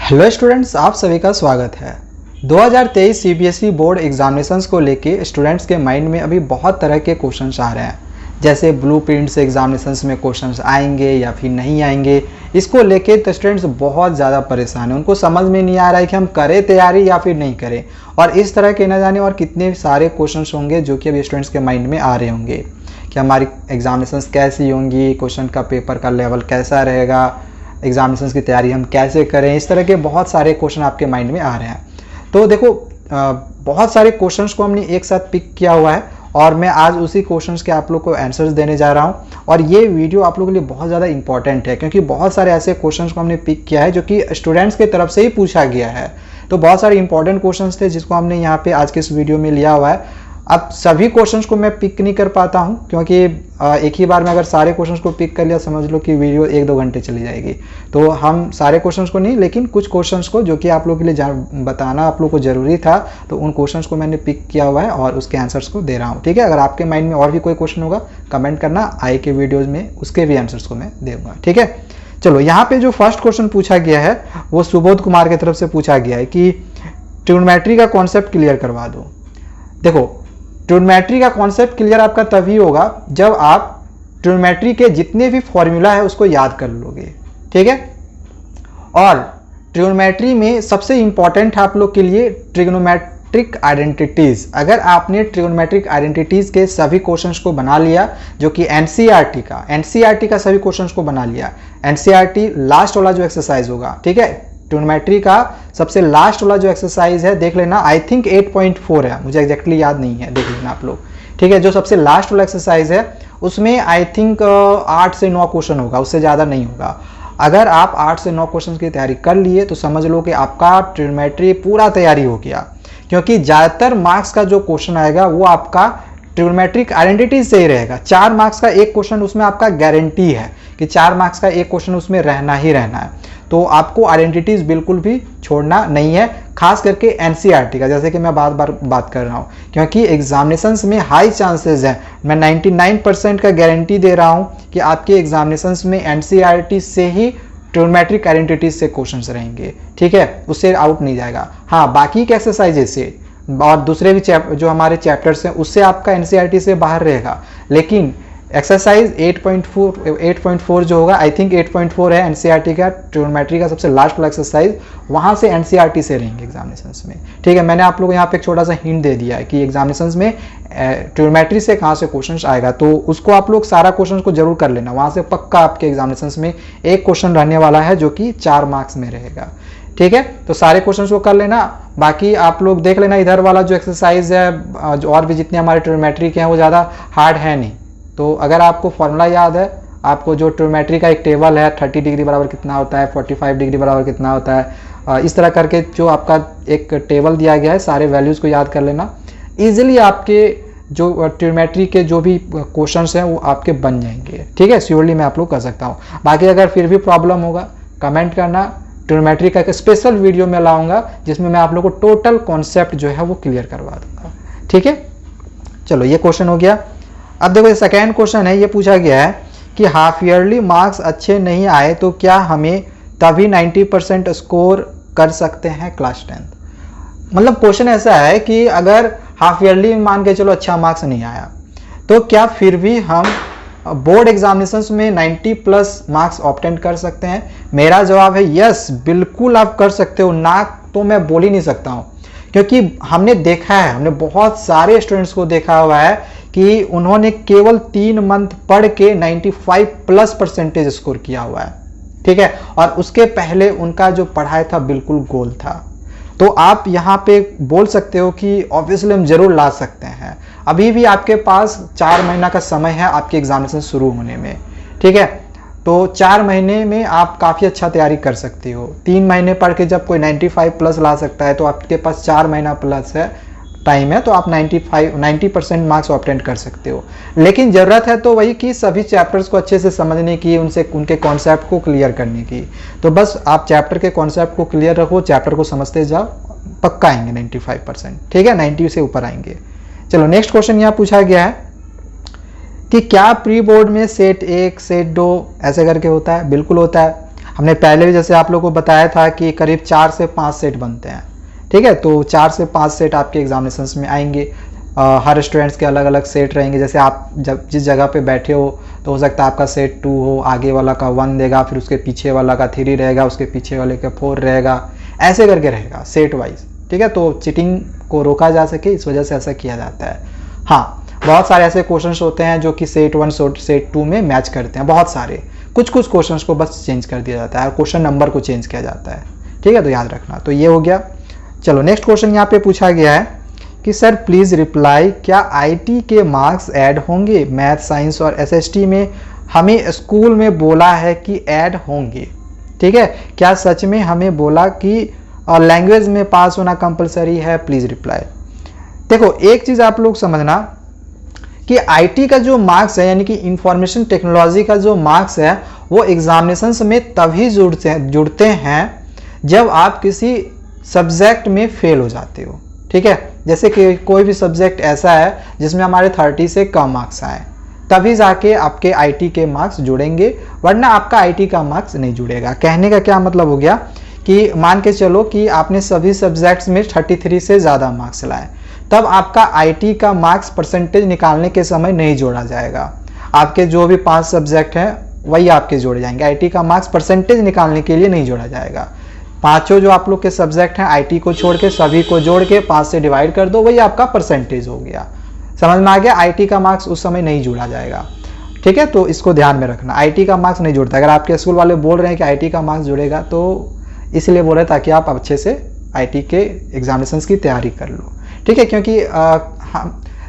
Hello students, आप सभी का स्वागत है। 2023 सीबीएसई बोर्ड एग्जामिनेशंस को लेके स्टूडेंट्स के माइंड में अभी बहुत तरह के क्वेश्चंस आ रहे हैं, जैसे ब्लूप्रिंट से एग्जामिनेशंस में क्वेश्चंस आएंगे या फिर नहीं आएंगे। इसको लेके तो स्टूडेंट्स बहुत ज़्यादा परेशान हैं, उनको समझ में नहीं आ रहा है कि हम करें तैयारी या फिर नहीं करें, और इस तरह के न जाने और कितने सारे क्वेश्चंस होंगे जो कि अभी स्टूडेंट्स के माइंड में आ रहे होंगे कि हमारी एग्जामिनेशंस कैसी होंगी, क्वेश्चन का पेपर का लेवल कैसा रहेगा, एग्जामिनेशंस की तैयारी हम कैसे करें। इस तरह के बहुत सारे क्वेश्चन आपके माइंड में आ रहे हैं। तो देखो, बहुत सारे क्वेश्चंस को हमने एक साथ पिक किया हुआ है और मैं आज उसी क्वेश्चंस के आप लोग को आंसर्स देने जा रहा हूं। और ये वीडियो आप लोगों के लिए बहुत ज़्यादा इंपॉर्टेंट है, क्योंकि बहुत सारे ऐसे क्वेश्चंस को हमने पिक किया है जो कि स्टूडेंट्स की तरफ से ही पूछा गया है। तो बहुत सारे इंपॉर्टेंट क्वेश्चंस थे जिसको हमने यहाँ पे आज के इस वीडियो में लिया हुआ है। अब सभी क्वेश्चंस को मैं पिक नहीं कर पाता हूं, क्योंकि एक ही बार में अगर सारे क्वेश्चंस को पिक कर लिया, समझ लो कि वीडियो 1-2 घंटे चली जाएगी। तो हम सारे क्वेश्चंस को नहीं, लेकिन कुछ क्वेश्चंस को जो कि आप लोगों के लिए बताना आप लोग को जरूरी था, तो उन क्वेश्चंस को मैंने पिक किया हुआ है और उसके आंसर्स को दे रहा हूँ। ठीक है, अगर आपके माइंड में और भी कोई क्वेश्चन होगा कमेंट करना, आए के वीडियोज़ में उसके भी आंसर्स को मैं दूंगा। ठीक है, चलो यहाँ पे जो फर्स्ट क्वेश्चन पूछा गया है वो सुबोध कुमार की तरफ से पूछा गया है कि ट्रिग्नोमेट्री का कॉन्सेप्ट क्लियर करवा दो। देखो, ट्रिग्नोमेट्री का कॉन्सेप्ट क्लियर आपका तभी होगा जब आप ट्रिग्नोमेट्री के जितने भी फॉर्मूला है उसको याद कर लोगे। ठीक है, और ट्रिग्नोमेट्री में सबसे इंपॉर्टेंट है आप लोग के लिए ट्रिग्नोमेट्रिक आइडेंटिटीज। अगर आपने ट्रिग्नोमेट्रिक आइडेंटिटीज के सभी क्वेश्चंस को बना लिया, जो कि एनसीईआरटी का सभी क्वेश्चंस को बना लिया, एनसीईआरटी लास्ट वाला जो एक्सरसाइज होगा, ठीक है, ट्रिग्नोमेट्री का सबसे लास्ट वाला जो एक्सरसाइज है, देख लेना, आई थिंक 8.4 है, मुझे एग्जैक्टली याद नहीं है, देख लेना आप लोग। ठीक है, जो सबसे लास्ट वाला एक्सरसाइज है उसमें आई थिंक 8 से 9 क्वेश्चन होगा, उससे ज़्यादा नहीं होगा। अगर आप 8 से 9 क्वेश्चन की तैयारी कर लिए तो समझ लो कि आपका ट्रिग्नोमेट्री पूरा तैयारी हो गया, क्योंकि ज़्यादातर मार्क्स का जो क्वेश्चन आएगा वो आपका ट्रिग्नोमेट्रिक आइडेंटिटी से ही रहेगा। 4 मार्क्स का एक क्वेश्चन उसमें आपका गारंटी है कि 4 मार्क्स का एक क्वेश्चन उसमें रहना ही रहना है। तो आपको आइडेंटिटीज बिल्कुल भी छोड़ना नहीं है, खास करके एनसीईआरटी का, जैसे कि मैं बार बार बात कर रहा हूँ, क्योंकि एग्जामिनेशंस में हाई चांसेस हैं, मैं 99% का गारंटी दे रहा हूँ कि आपके एग्जामिनेशंस में एनसीईआरटी से ही ट्रिग्नोमेट्रिक आइडेंटिटीज से क्वेश्चंस रहेंगे। ठीक है, उससे आउट नहीं जाएगा। हाँ, बाकी के एक्सरसाइजेस से और दूसरे भी जो हमारे चैप्टर्स हैं उससे आपका एनसीईआरटी से बाहर रहेगा, लेकिन एक्सरसाइज 8.4 जो होगा, आई थिंक 8.4 है एनसीईआरटी का, ट्रिग्नोमेट्री का सबसे लास्ट वाला एक्सरसाइज, वहां से एनसीईआरटी से रहेंगे एग्जामिनेशंस में। ठीक है, मैंने आप लोगों को यहाँ पे एक छोटा सा हिंट दे दिया है कि एग्जामिनेशंस में ट्रिग्नोमेट्री से कहाँ से क्वेश्चन आएगा, तो उसको आप लोग सारा क्वेश्चन को जरूर कर लेना, वहां से पक्का आपके एग्जामिनेशंस में एक क्वेश्चन रहने वाला है जो कि 4 मार्क्स में रहेगा। ठीक है, तो सारे क्वेश्चंस को कर लेना, बाकी आप लोग देख लेना इधर वाला जो एक्सरसाइज है, और भी जितने हमारे ट्रिग्नोमेट्री के हैं वो ज़्यादा हार्ड है नहीं। तो अगर आपको फॉर्मूला याद है, आपको जो ट्रिग्नोमेट्री का एक टेबल है, 30 डिग्री बराबर कितना होता है, 45 डिग्री बराबर कितना होता है, इस तरह करके जो आपका एक टेबल दिया गया है, सारे वैल्यूज़ को याद कर लेना। ईजिली आपके जो ट्रिग्नोमेट्री के जो भी क्वेश्चंस हैं वो आपके बन जाएंगे। ठीक है, श्योरली मैं आप लोग कर सकता हूँ। बाकी अगर फिर भी प्रॉब्लम होगा कमेंट करना, ट्रिग्नोमेट्री का एक स्पेशल वीडियो में लाऊंगा जिसमें मैं आप लोग को टोटल कॉन्सेप्ट जो है वो क्लियर करवा दूंगा। ठीक है, चलो ये क्वेश्चन हो गया। अब देखो, सेकेंड क्वेश्चन है, ये पूछा गया है कि हाफ ईयरली मार्क्स अच्छे नहीं आए तो क्या हमें तभी 90% स्कोर कर सकते हैं क्लास 10th। मतलब क्वेश्चन ऐसा है कि अगर हाफ ईयरली मान के चलो अच्छा मार्क्स नहीं आया तो क्या फिर भी हम बोर्ड एग्जामिनेशंस में 90+ मार्क्स ऑब्टेन कर सकते हैं। मेरा जवाब है यस, बिल्कुल आप कर सकते हो, ना तो मैं बोल ही नहीं सकता हूँ, क्योंकि हमने देखा है, हमने बहुत सारे स्टूडेंट्स को देखा हुआ है कि उन्होंने केवल 3 मंथ पढ़ के 95+ % स्कोर किया हुआ है। ठीक है, और उसके पहले उनका जो पढ़ाई था बिल्कुल गोल था। तो आप यहाँ पे बोल सकते हो कि ऑब्वियसली हम जरूर ला सकते हैं, अभी भी आपके पास 4 महीना का समय है आपके एग्जामिनेशन शुरू होने में। ठीक है, तो 4 महीने में आप काफ़ी अच्छा तैयारी कर सकते हो। 3 महीने पढ़ के जब कोई 95+ ला सकता है तो आपके पास 4 महीना प्लस है टाइम है, तो आप 90% मार्क्स ऑब्टेन कर सकते हो। लेकिन ज़रूरत है तो वही कि सभी चैप्टर्स को अच्छे से समझने की, उनके कॉन्सेप्ट को क्लियर करने की। तो बस आप चैप्टर के कॉन्सेप्ट को क्लियर रखो, चैप्टर को समझते जाओ, पक्का आएंगे 95%। ठीक है, 90 से ऊपर आएंगे। चलो नेक्स्ट क्वेश्चन यहाँ पूछा गया है कि क्या प्री बोर्ड में सेट 1 सेट 2 ऐसे करके होता है। बिल्कुल होता है। हमने पहले भी जैसे आप लोगों को बताया था कि करीब 4 से 5 सेट बनते हैं, ठीक है। तो 4 से 5 सेट आपके एग्जामिनेशंस में आएंगे। हर स्टूडेंट्स के अलग अलग सेट रहेंगे। जैसे आप जब जिस जगह पे बैठे हो तो हो सकता है आपका सेट 2 हो, आगे वाला का 1 देगा, फिर उसके पीछे वाला का 3 रहेगा, उसके पीछे वाले का 4 रहेगा, ऐसे करके रहेगा सेट वाइज, ठीक है। तो चीटिंग को रोका जा सके इस वजह से ऐसा किया जाता है। हाँ, बहुत सारे ऐसे क्वेश्चंस होते हैं जो कि सेट 1 सेट 2 में मैच करते हैं, बहुत सारे। कुछ कुछ क्वेश्चंस को बस चेंज कर दिया जाता है और क्वेश्चन नंबर को चेंज किया जाता है, ठीक है। तो याद रखना। तो ये हो गया। चलो नेक्स्ट क्वेश्चन यहाँ पे पूछा गया है कि सर प्लीज़ रिप्लाई, क्या आईटी के मार्क्स ऐड होंगे? मैथ, साइंस और एसएसटी में हमें स्कूल में बोला है कि ऐड होंगे, ठीक है। क्या सच में हमें बोला कि लैंग्वेज में पास होना कंपलसरी है? Please reply. देखो एक चीज़ आप लोग समझना कि आईटी का जो मार्क्स है, यानी कि इंफॉर्मेशन टेक्नोलॉजी का जो मार्क्स है, वो एग्जामिनेशंस में तभी जुड़ते हैं जब आप किसी सब्जेक्ट में फेल हो जाते हो, ठीक है। जैसे कि कोई भी सब्जेक्ट ऐसा है जिसमें हमारे 30 से कम मार्क्स आए, तभी जाके आपके आईटी के मार्क्स जुड़ेंगे, वरना आपका आईटी का मार्क्स नहीं जुड़ेगा। कहने का क्या मतलब हो गया कि मान के चलो कि आपने सभी सब्जेक्ट्स में 33 से ज़्यादा मार्क्स लाए, तब आपका आईटी का मार्क्स परसेंटेज निकालने के समय नहीं जोड़ा जाएगा। आपके जो भी 5 सब्जेक्ट हैं वही आपके जोड़े जाएंगे, आईटी का मार्क्स परसेंटेज निकालने के लिए नहीं जोड़ा जाएगा। पांचों जो आप लोग के सब्जेक्ट हैं आईटी को छोड़ के सभी को जोड़ के 5 से डिवाइड कर दो, वही आपका परसेंटेज हो गया। समझ में आ गया? आईटी का मार्क्स उस समय नहीं जोड़ा जाएगा, ठीक है। तो इसको ध्यान में रखना, आईटी का मार्क्स नहीं जुड़ता। अगर आपके स्कूल वाले बोल रहे हैं कि आईटी का मार्क्स जुड़ेगा, तो इसलिए बोल रहे हैं ताकि आप अच्छे से आईटी के एग्जामिनेशंस की तैयारी कर लो, ठीक है। क्योंकि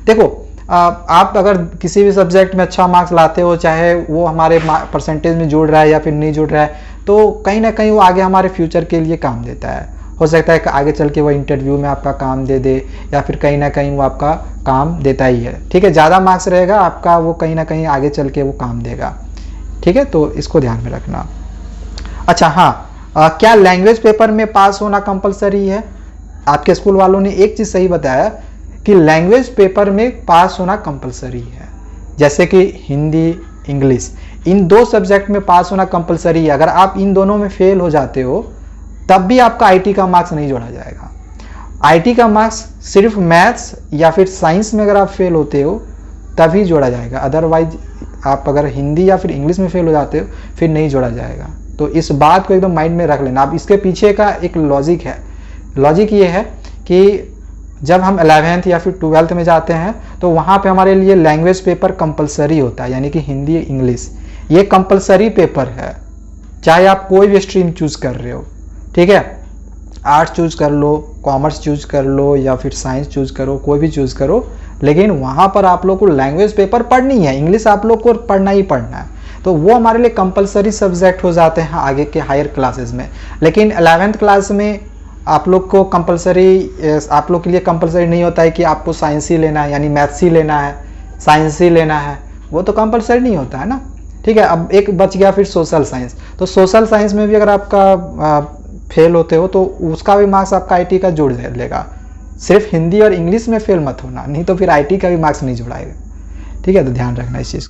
देखो आप अगर किसी भी सब्जेक्ट में अच्छा मार्क्स लाते हो, चाहे वो हमारे परसेंटेज में जुड़ रहा है या फिर नहीं जुड़ रहा है, तो कहीं ना कहीं वो आगे हमारे फ्यूचर के लिए काम देता है। हो सकता है कि आगे चल के वो इंटरव्यू में आपका काम दे दे, या फिर कहीं ना कहीं वो आपका काम देता ही है, ठीक है। ज़्यादा मार्क्स रहेगा आपका, वो कहीं ना कहीं आगे चल के वो काम देगा, ठीक है। तो इसको ध्यान में रखना। अच्छा हाँ, क्या लैंग्वेज पेपर में पास होना कंपलसरी है? आपके स्कूल वालों ने एक चीज़ सही बताया कि लैंग्वेज पेपर में पास होना कंपलसरी है। जैसे कि हिंदी, इंग्लिश, इन 2 सब्जेक्ट में पास होना कंपलसरी है। अगर आप इन दोनों में फेल हो जाते हो तब भी आपका आईटी का मार्क्स नहीं जोड़ा जाएगा। आईटी का मार्क्स सिर्फ मैथ्स या फिर साइंस में अगर आप फेल होते हो तभी जोड़ा जाएगा, अदरवाइज आप अगर हिंदी या फिर इंग्लिश में फेल हो जाते हो फिर नहीं जोड़ा जाएगा। तो इस बात को एकदम माइंड में रख लेना। अब इसके पीछे का एक लॉजिक है। लॉजिक ये है कि जब हम 11th या फिर 12th में जाते हैं तो वहाँ पे हमारे लिए लैंग्वेज पेपर कंपलसरी होता है, यानी कि हिंदी, इंग्लिश, ये कंपलसरी पेपर है। चाहे आप कोई भी स्ट्रीम चूज कर रहे हो, ठीक है, आर्ट्स चूज कर लो, कॉमर्स चूज कर लो या फिर साइंस चूज करो, कोई भी चूज करो, लेकिन वहाँ पर आप लोग को लैंग्वेज पेपर पढ़नी है, इंग्लिश आप लोग को पढ़ना ही पढ़ना है। तो वो हमारे लिए कंपलसरी सब्जेक्ट हो जाते हैं आगे के हायर क्लासेस में। लेकिन 11th क्लास में आप लोग को कंपलसरी, आप लोग के लिए कंपलसरी नहीं होता है कि आपको साइंस ही लेना है, यानी मैथ्स ही लेना है, साइंस ही लेना है, वो तो कंपलसरी नहीं होता है ना, ठीक है। अब एक बच गया फिर सोशल साइंस। तो सोशल साइंस में भी अगर आपका फेल होते हो तो उसका भी मार्क्स आपका आईटी का जोड़ लेगा। सिर्फ हिंदी और इंग्लिश में फेल मत होना, नहीं तो फिर आईटी का भी मार्क्स नहीं जुड़ाएगा, ठीक है। तो ध्यान रखना इस चीज़।